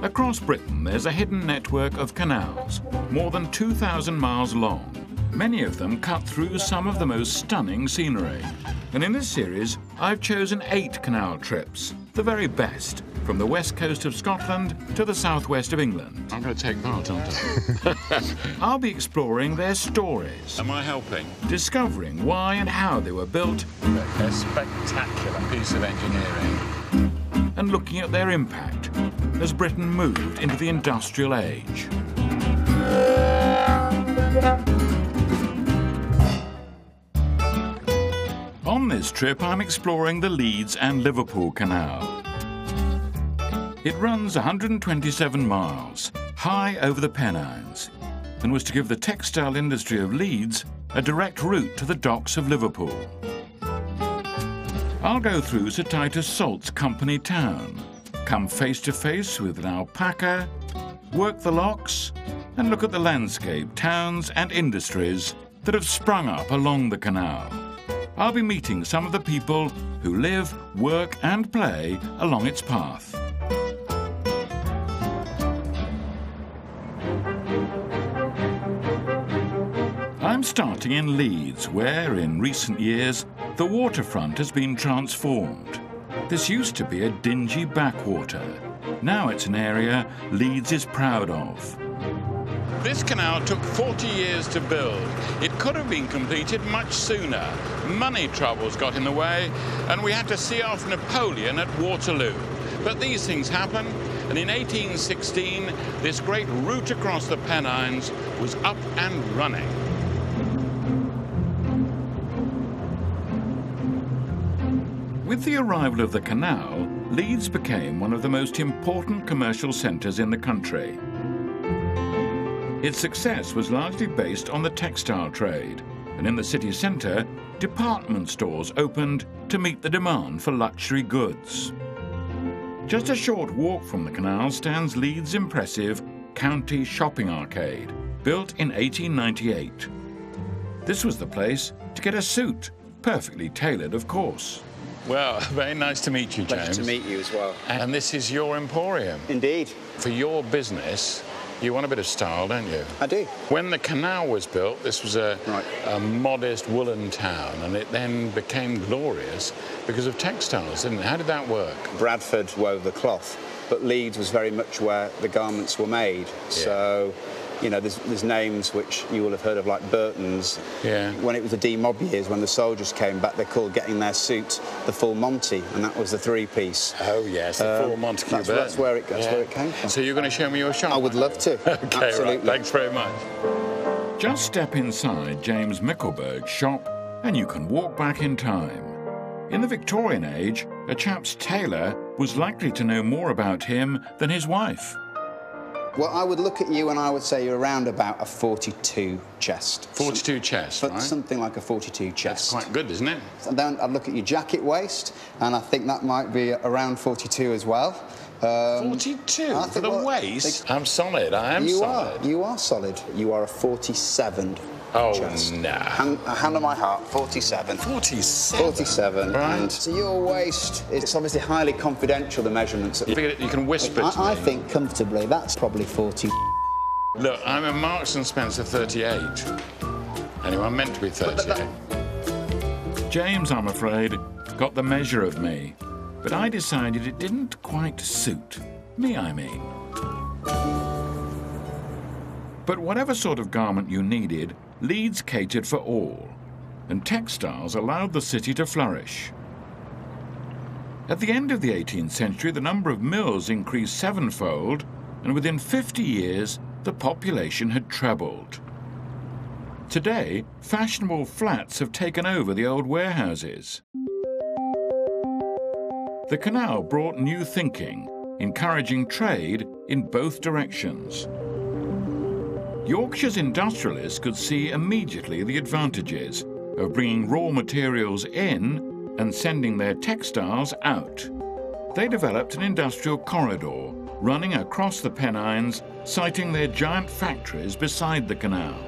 Across Britain, there's a hidden network of canals, more than 2,000 miles long. Many of them cut through some of the most stunning scenery. And in this series, I've chosen 8 canal trips, the very best, from the west coast of Scotland to the southwest of England. I'm going to take part, aren't I? I'll be exploring their stories. Am I helping? Discovering why and how they were built. A spectacular piece of engineering. And looking at their impact as Britain moved into the industrial age. On this trip, I'm exploring the Leeds and Liverpool Canal. It runs 127 miles, high over the Pennines, and was to give the textile industry of Leeds a direct route to the docks of Liverpool. I'll go through Sir Titus Salt's company town, come face to face with an alpaca, work the locks, and look at the landscape, towns and industries that have sprung up along the canal. I'll be meeting some of the people who live, work and play along its path. I'm starting in Leeds, where, in recent years, the waterfront has been transformed. This used to be a dingy backwater. Now it's an area Leeds is proud of. This canal took 40 years to build. It could have been completed much sooner. Money troubles got in the way, and we had to see off Napoleon at Waterloo. But these things happen, and in 1816, this great route across the Pennines was up and running. With the arrival of the canal, Leeds became one of the most important commercial centres in the country. Its success was largely based on the textile trade, and in the city centre, department stores opened to meet the demand for luxury goods. Just a short walk from the canal stands Leeds' impressive County Shopping Arcade, built in 1898. This was the place to get a suit, perfectly tailored, of course. Well, very nice to meet you, James. Pleasure to meet you as well. And this is your emporium. Indeed. For your business, you want a bit of style, don't you? I do. When the canal was built, this was a modest woolen town, and it then became glorious because of textiles, didn't it? How did that work? Bradford wove the cloth, but Leeds was very much where the garments were made. Yeah. So, you know, there's names which you will have heard of, like Burton's. Yeah. When it was the D-Mob years, when the soldiers came back, they called getting their suit the full Monty, and that was the 3-piece. Oh, yes, the full Monty. That's where it came from. So you're going to show me your shop? I would love to. Okay, absolutely. Right. Thanks very much. Just step inside James Michelsberg's shop, and you can walk back in time. In the Victorian age, a chap's tailor was likely to know more about him than his wife. Well, I would look at you and I would say you're around about a 42 chest. 42 chest, right? Something like a 42 chest. That's quite good, isn't it? And then I'd look at your jacket waist, and I think that might be around 42 as well. 42 for the waist? I'm solid, I am solid. You are solid. You are a 47 chest. No. Hand on my heart, 47. 47? 47. Right. And so your waist, it's obviously highly confidential, the measurements. You can whisper to me? I think comfortably, that's probably 40. Look, I'm a Marks and Spencer 38. Anyway, I'm meant to be 38. James, I'm afraid, got the measure of me, but I decided it didn't quite suit me, I mean. But whatever sort of garment you needed, Leeds catered for all, and textiles allowed the city to flourish. At the end of the 18th century, the number of mills increased 7-fold, and within 50 years, the population had trebled. Today, fashionable flats have taken over the old warehouses. The canal brought new thinking, encouraging trade in both directions. Yorkshire's industrialists could see immediately the advantages of bringing raw materials in and sending their textiles out. They developed an industrial corridor running across the Pennines, siting their giant factories beside the canal.